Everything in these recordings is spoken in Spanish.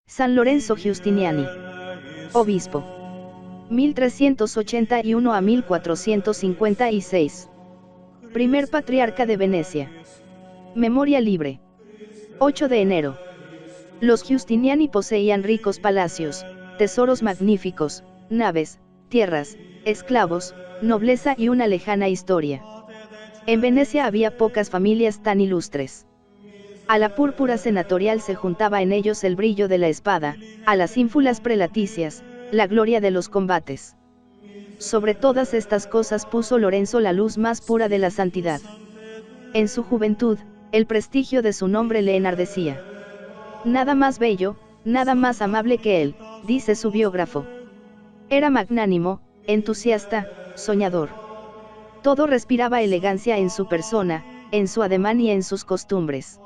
San Lorenzo Giustiniani. Obispo. 1381 a 1456. Primer patriarca de Venecia. Memoria libre. 8 de enero. Los Giustiniani poseían ricos palacios, tesoros magníficos, naves, tierras, esclavos, nobleza y una lejana historia. En Venecia había pocas familias tan ilustres. A la púrpura senatorial se juntaba en ellos el brillo de la espada, a las ínfulas prelaticias, la gloria de los combates. Sobre todas estas cosas puso Lorenzo la luz más pura de la santidad. En su juventud, el prestigio de su nombre le enardecía. Nada más bello, nada más amable que él, dice su biógrafo. Era magnánimo, entusiasta, soñador. Todo respiraba elegancia en su persona, en su ademán y en sus costumbres.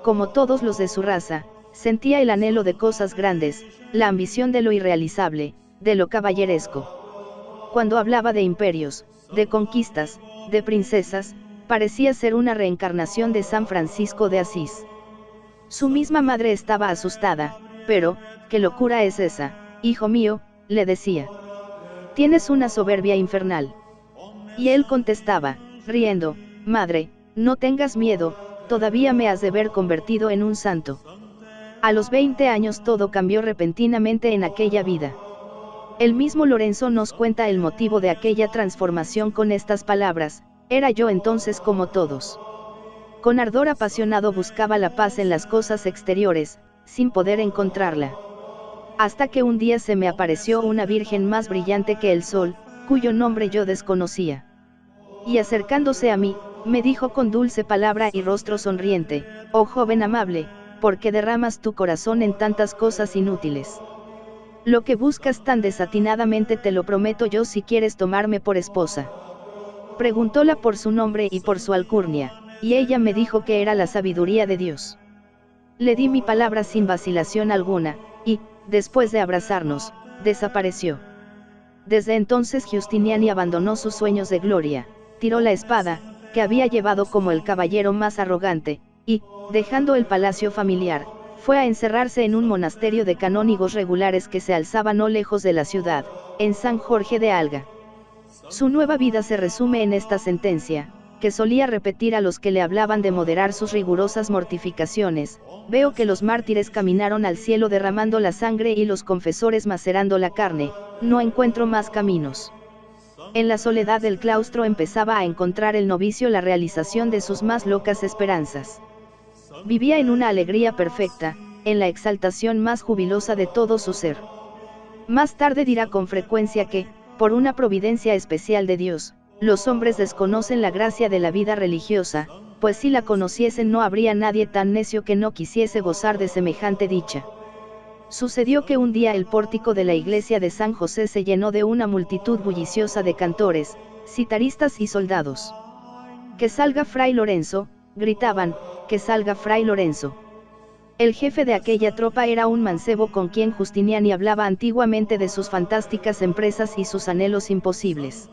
Como todos los de su raza, sentía el anhelo de cosas grandes, la ambición de lo irrealizable, de lo caballeresco. Cuando hablaba de imperios, de conquistas, de princesas, parecía ser una reencarnación de San Francisco de Asís. Su misma madre estaba asustada, pero, ¿qué locura es esa, hijo mío?, le decía. Tienes una soberbia infernal. Y él contestaba, riendo, madre, no tengas miedo, todavía me has de ver convertido en un santo. A los 20 años todo cambió repentinamente en aquella vida. El mismo Lorenzo nos cuenta el motivo de aquella transformación con estas palabras: era yo entonces como todos. Con ardor apasionado buscaba la paz en las cosas exteriores, sin poder encontrarla. Hasta que un día se me apareció una virgen más brillante que el sol, cuyo nombre yo desconocía. Y acercándose a mí, me dijo con dulce palabra y rostro sonriente: oh joven amable, ¿por qué derramas tu corazón en tantas cosas inútiles? Lo que buscas tan desatinadamente te lo prometo yo si quieres tomarme por esposa. Preguntóla por su nombre y por su alcurnia, y ella me dijo que era la sabiduría de Dios. Le di mi palabra sin vacilación alguna, y, después de abrazarnos, desapareció. Desde entonces Giustiniani abandonó sus sueños de gloria, tiró la espada, que había llevado como el caballero más arrogante, y, dejando el palacio familiar, fue a encerrarse en un monasterio de canónigos regulares que se alzaba no lejos de la ciudad, en San Jorge de Alga. Su nueva vida se resume en esta sentencia, que solía repetir a los que le hablaban de moderar sus rigurosas mortificaciones: veo que los mártires caminaron al cielo derramando la sangre y los confesores macerando la carne, no encuentro más caminos. En la soledad del claustro empezaba a encontrar el novicio la realización de sus más locas esperanzas. Vivía en una alegría perfecta, en la exaltación más jubilosa de todo su ser. Más tarde dirá con frecuencia que, por una providencia especial de Dios, los hombres desconocen la gracia de la vida religiosa, pues si la conociesen no habría nadie tan necio que no quisiese gozar de semejante dicha. Sucedió que un día el pórtico de la iglesia de San José se llenó de una multitud bulliciosa de cantores, citaristas y soldados. «¡Que salga Fray Lorenzo!», gritaban, «¡que salga Fray Lorenzo!». El jefe de aquella tropa era un mancebo con quien Giustiniani hablaba antiguamente de sus fantásticas empresas y sus anhelos imposibles.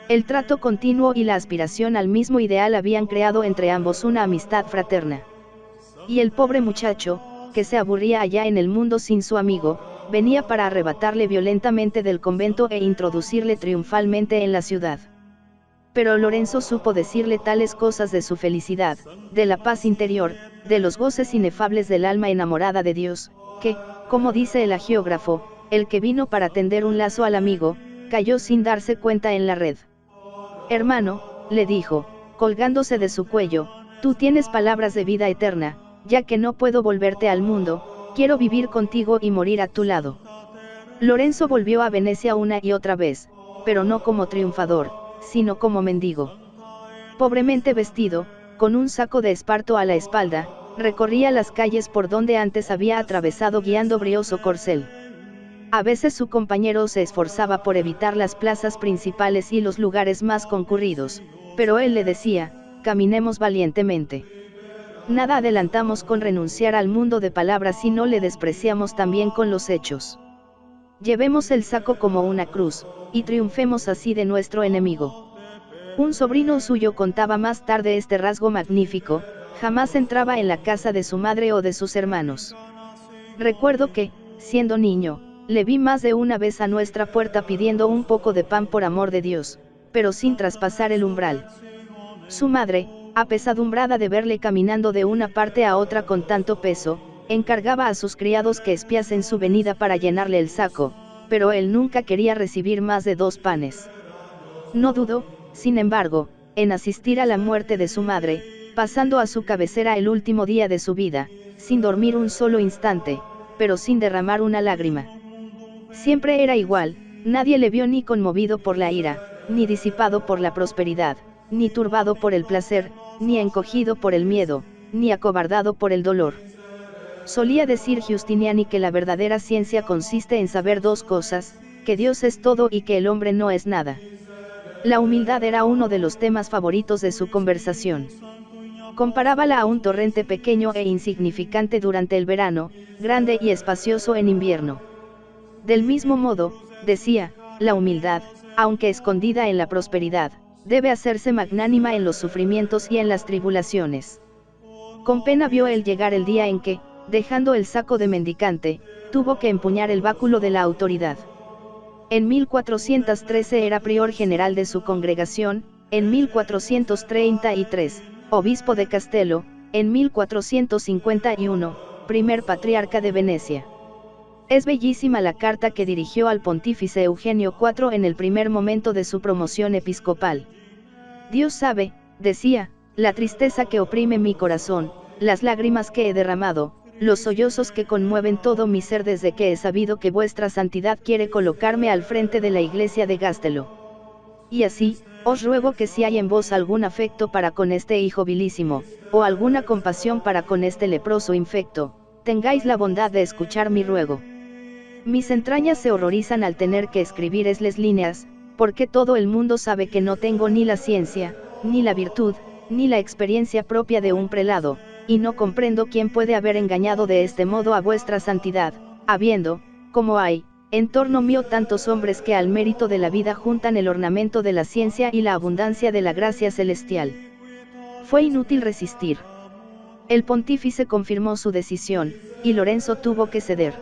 El trato continuo y la aspiración al mismo ideal habían creado entre ambos una amistad fraterna. Y el pobre muchacho, que se aburría allá en el mundo sin su amigo, venía para arrebatarle violentamente del convento e introducirle triunfalmente en la ciudad. Pero Lorenzo supo decirle tales cosas de su felicidad, de la paz interior, de los goces inefables del alma enamorada de Dios, que, como dice el agiógrafo, el que vino para tender un lazo al amigo, cayó sin darse cuenta en la red. «Hermano», le dijo, colgándose de su cuello, «tú tienes palabras de vida eterna, ya que no puedo volverte al mundo, quiero vivir contigo y morir a tu lado». Lorenzo volvió a Venecia una y otra vez, pero no como triunfador, sino como mendigo. Pobremente vestido, con un saco de esparto a la espalda, recorría las calles por donde antes había atravesado guiando brioso corcel. A veces su compañero se esforzaba por evitar las plazas principales y los lugares más concurridos, pero él le decía: «caminemos valientemente. Nada adelantamos con renunciar al mundo de palabras si no le despreciamos también con los hechos. Llevemos el saco como una cruz, y triunfemos así de nuestro enemigo». Un sobrino suyo contaba más tarde este rasgo magnífico: jamás entraba en la casa de su madre o de sus hermanos. Recuerdo que, siendo niño, le vi más de una vez a nuestra puerta pidiendo un poco de pan por amor de Dios, pero sin traspasar el umbral. Su madre, apesadumbrada de verle caminando de una parte a otra con tanto peso, encargaba a sus criados que espiasen su venida para llenarle el saco, pero él nunca quería recibir más de 2 panes. No dudó, sin embargo, en asistir a la muerte de su madre, pasando a su cabecera el último día de su vida, sin dormir un solo instante, pero sin derramar una lágrima. Siempre era igual, nadie le vio ni conmovido por la ira, ni disipado por la prosperidad, ni turbado por el placer, ni encogido por el miedo, ni acobardado por el dolor. Solía decir Giustiniani que la verdadera ciencia consiste en saber 2 cosas, que Dios es todo y que el hombre no es nada. La humildad era uno de los temas favoritos de su conversación. Comparábala a un torrente pequeño e insignificante durante el verano, grande y espacioso en invierno. Del mismo modo, decía, la humildad, aunque escondida en la prosperidad, debe hacerse magnánima en los sufrimientos y en las tribulaciones. Con pena vio él llegar el día en que, dejando el saco de mendicante, tuvo que empuñar el báculo de la autoridad. En 1413 era prior general de su congregación, en 1433, obispo de Castello, en 1451, primer patriarca de Venecia. Es bellísima la carta que dirigió al pontífice Eugenio IV en el primer momento de su promoción episcopal. Dios sabe, decía, la tristeza que oprime mi corazón, las lágrimas que he derramado, los sollozos que conmueven todo mi ser desde que he sabido que vuestra santidad quiere colocarme al frente de la iglesia de Gástelo. Y así, os ruego que si hay en vos algún afecto para con este hijo vilísimo, o alguna compasión para con este leproso infecto, tengáis la bondad de escuchar mi ruego. Mis entrañas se horrorizan al tener que escribir esas líneas, porque todo el mundo sabe que no tengo ni la ciencia, ni la virtud, ni la experiencia propia de un prelado, y no comprendo quién puede haber engañado de este modo a vuestra santidad, habiendo, como hay, en torno mío tantos hombres que al mérito de la vida juntan el ornamento de la ciencia y la abundancia de la gracia celestial. Fue inútil resistir. El pontífice confirmó su decisión, y Lorenzo tuvo que ceder.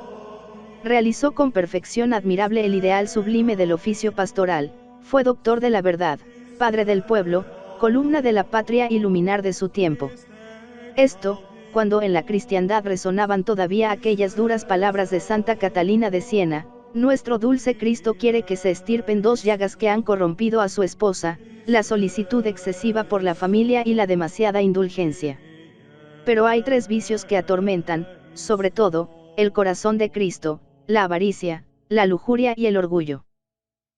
Realizó con perfección admirable el ideal sublime del oficio pastoral, fue doctor de la verdad, padre del pueblo, columna de la patria y luminar de su tiempo. Esto, cuando en la cristiandad resonaban todavía aquellas duras palabras de Santa Catalina de Siena, nuestro dulce Cristo quiere que se estirpen 2 llagas que han corrompido a su esposa, la solicitud excesiva por la familia y la demasiada indulgencia. Pero hay 3 vicios que atormentan, sobre todo, el corazón de Cristo, la avaricia, la lujuria y el orgullo.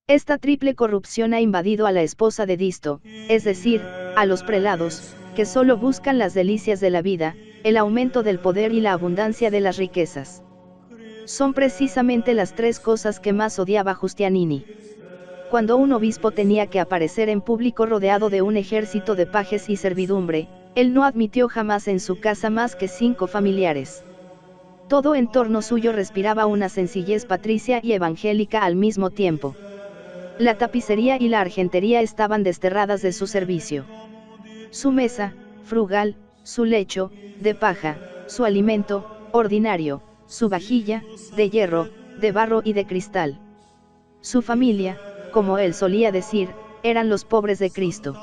Esta triple corrupción ha invadido a la esposa de Disto, es decir, a los prelados, que solo buscan las delicias de la vida, el aumento del poder y la abundancia de las riquezas. Son precisamente las 3 cosas que más odiaba Giustiniani. Cuando un obispo tenía que aparecer en público rodeado de un ejército de pajes y servidumbre, él no admitió jamás en su casa más que 5 familiares. Todo en torno suyo respiraba una sencillez patricia y evangélica al mismo tiempo. La tapicería y la argentería estaban desterradas de su servicio. Su mesa, frugal, su lecho, de paja, su alimento, ordinario, su vajilla, de hierro, de barro y de cristal. Su familia, como él solía decir, eran los pobres de Cristo.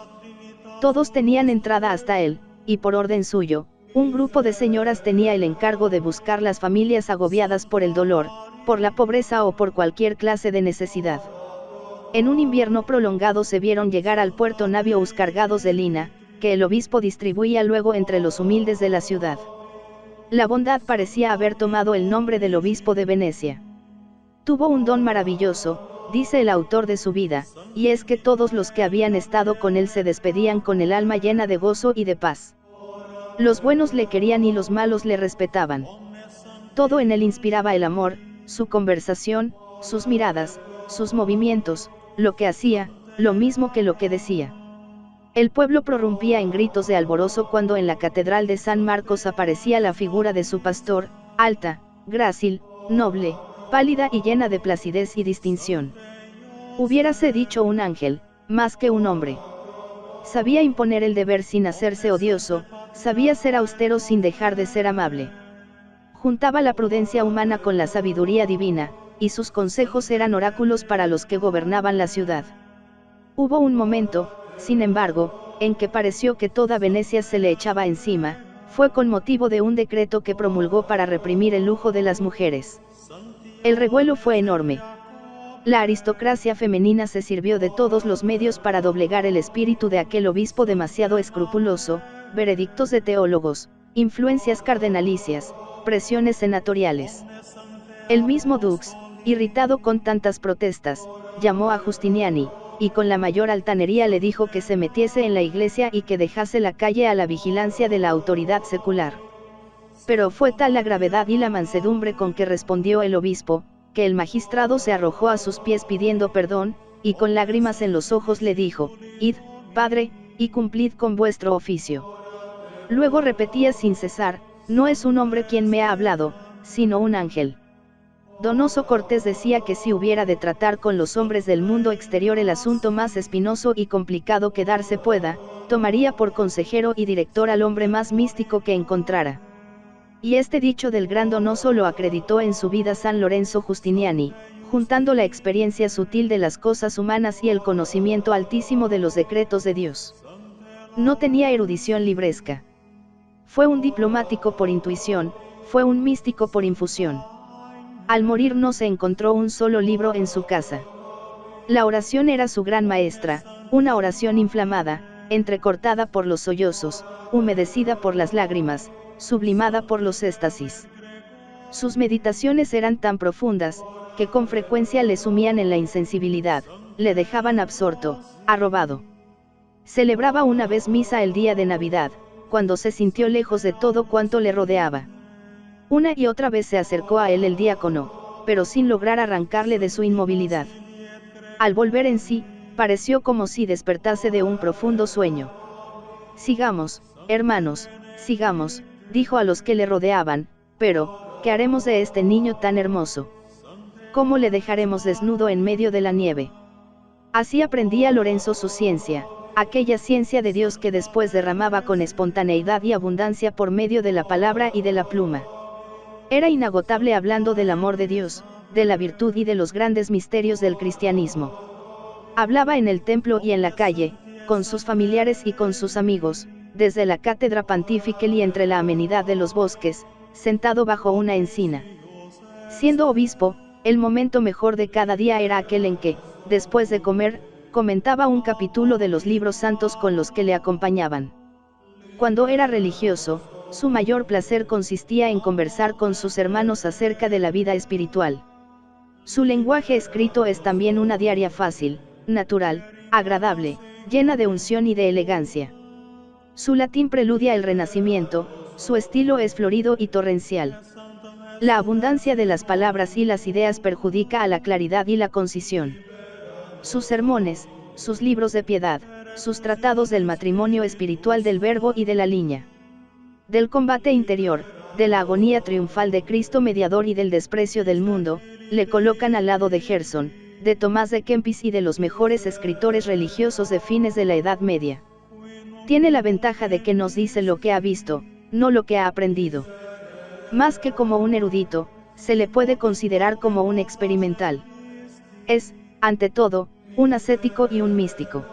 Todos tenían entrada hasta él, y por orden suyo, un grupo de señoras tenía el encargo de buscar las familias agobiadas por el dolor, por la pobreza o por cualquier clase de necesidad. En un invierno prolongado se vieron llegar al puerto navios cargados de lina, que el obispo distribuía luego entre los humildes de la ciudad. La bondad parecía haber tomado el nombre del obispo de Venecia. Tuvo un don maravilloso, dice el autor de su vida, y es que todos los que habían estado con él se despedían con el alma llena de gozo y de paz. Los buenos le querían y los malos le respetaban. Todo en él inspiraba el amor, su conversación, sus miradas, sus movimientos, lo que hacía, lo mismo que lo que decía. El pueblo prorrumpía en gritos de alborozo cuando en la catedral de San Marcos aparecía la figura de su pastor, alta, grácil, noble, pálida y llena de placidez y distinción. Hubiérase dicho un ángel, más que un hombre. Sabía imponer el deber sin hacerse odioso, sabía ser austero sin dejar de ser amable. Juntaba la prudencia humana con la sabiduría divina, y sus consejos eran oráculos para los que gobernaban la ciudad. Hubo un momento, sin embargo, en que pareció que toda Venecia se le echaba encima. Fue con motivo de un decreto que promulgó para reprimir el lujo de las mujeres. El revuelo fue enorme. La aristocracia femenina se sirvió de todos los medios para doblegar el espíritu de aquel obispo demasiado escrupuloso, veredictos de teólogos, influencias cardenalicias, presiones senatoriales. El mismo Dux, irritado con tantas protestas, llamó a Justiniani, y con la mayor altanería le dijo que se metiese en la iglesia y que dejase la calle a la vigilancia de la autoridad secular. Pero fue tal la gravedad y la mansedumbre con que respondió el obispo, que el magistrado se arrojó a sus pies pidiendo perdón, y con lágrimas en los ojos le dijo: «Id, padre, y cumplid con vuestro oficio». Luego repetía sin cesar: «No es un hombre quien me ha hablado, sino un ángel». Donoso Cortés decía que si hubiera de tratar con los hombres del mundo exterior el asunto más espinoso y complicado que darse pueda, tomaría por consejero y director al hombre más místico que encontrara. Y este dicho del gran Donoso lo acreditó en su vida San Lorenzo Justiniani, juntando la experiencia sutil de las cosas humanas y el conocimiento altísimo de los decretos de Dios. No tenía erudición libresca. Fue un diplomático por intuición, fue un místico por infusión. Al morir no se encontró un solo libro en su casa. La oración era su gran maestra, una oración inflamada, entrecortada por los sollozos, humedecida por las lágrimas, sublimada por los éxtasis. Sus meditaciones eran tan profundas, que con frecuencia le sumían en la insensibilidad, le dejaban absorto, arrobado. Celebraba una vez misa el día de Navidad, cuando se sintió lejos de todo cuanto le rodeaba. Una y otra vez se acercó a él el diácono, pero sin lograr arrancarle de su inmovilidad. Al volver en sí, pareció como si despertase de un profundo sueño. «Sigamos, hermanos, sigamos», dijo a los que le rodeaban, «pero, ¿qué haremos de este niño tan hermoso? ¿Cómo le dejaremos desnudo en medio de la nieve?». Así aprendía Lorenzo su ciencia, aquella ciencia de Dios que después derramaba con espontaneidad y abundancia por medio de la palabra y de la pluma. Era inagotable hablando del amor de Dios, de la virtud y de los grandes misterios del cristianismo. Hablaba en el templo y en la calle, con sus familiares y con sus amigos, desde la cátedra pontifical y entre la amenidad de los bosques, sentado bajo una encina. Siendo obispo, el momento mejor de cada día era aquel en que, después de comer, comentaba un capítulo de los libros santos con los que le acompañaban. Cuando era religioso, su mayor placer consistía en conversar con sus hermanos acerca de la vida espiritual. Su lenguaje escrito es también una diaria fácil, natural, agradable, llena de unción y de elegancia. Su latín preludia el Renacimiento, su estilo es florido y torrencial. La abundancia de las palabras y las ideas perjudica a la claridad y la concisión. Sus sermones, sus libros de piedad, sus tratados del matrimonio espiritual del Verbo y de la Liña, del combate interior, de la agonía triunfal de Cristo mediador y del desprecio del mundo, le colocan al lado de Gerson, de Tomás de Kempis y de los mejores escritores religiosos de fines de la Edad Media. Tiene la ventaja de que nos dice lo que ha visto, no lo que ha aprendido. Más que como un erudito, se le puede considerar como un experimental. Es, ante todo, un ascético y un místico.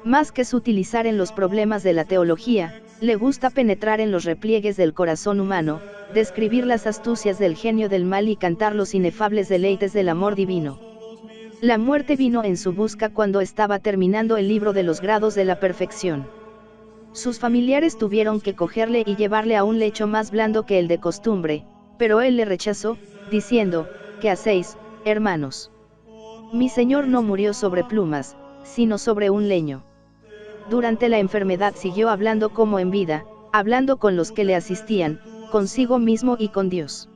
Más que sutilizar en los problemas de la teología, le gusta penetrar en los repliegues del corazón humano, describir las astucias del genio del mal y cantar los inefables deleites del amor divino. La muerte vino en su busca cuando estaba terminando el libro de los grados de la perfección. Sus familiares tuvieron que cogerle y llevarle a un lecho más blando que el de costumbre, pero él le rechazó, diciendo: «¿Qué hacéis, hermanos? Mi Señor no murió sobre plumas, sino sobre un leño». Durante la enfermedad siguió hablando como en vida, hablando con los que le asistían, consigo mismo y con Dios.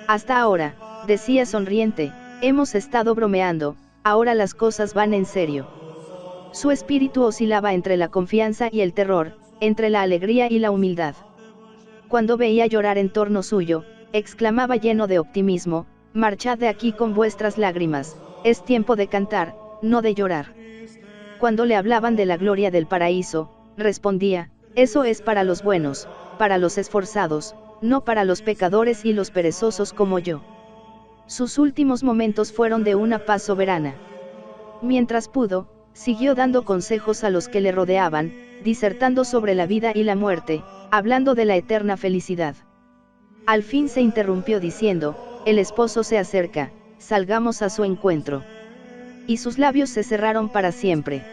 «Hasta ahora», decía sonriente, «hemos estado bromeando, ahora las cosas van en serio». Su espíritu oscilaba entre la confianza y el terror, entre la alegría y la humildad. Cuando veía llorar en torno suyo, exclamaba lleno de optimismo: «Marchad de aquí con vuestras lágrimas, es tiempo de cantar, no de llorar». Cuando le hablaban de la gloria del paraíso, respondía: «Eso es para los buenos, para los esforzados, no para los pecadores y los perezosos como yo. Sus últimos momentos fueron de una paz soberana. Mientras pudo, siguió dando consejos a los que le rodeaban, disertando sobre la vida y la muerte, hablando de la eterna felicidad. Al fin se interrumpió diciendo, el esposo se acerca, salgamos a su encuentro. Y sus labios se cerraron para siempre.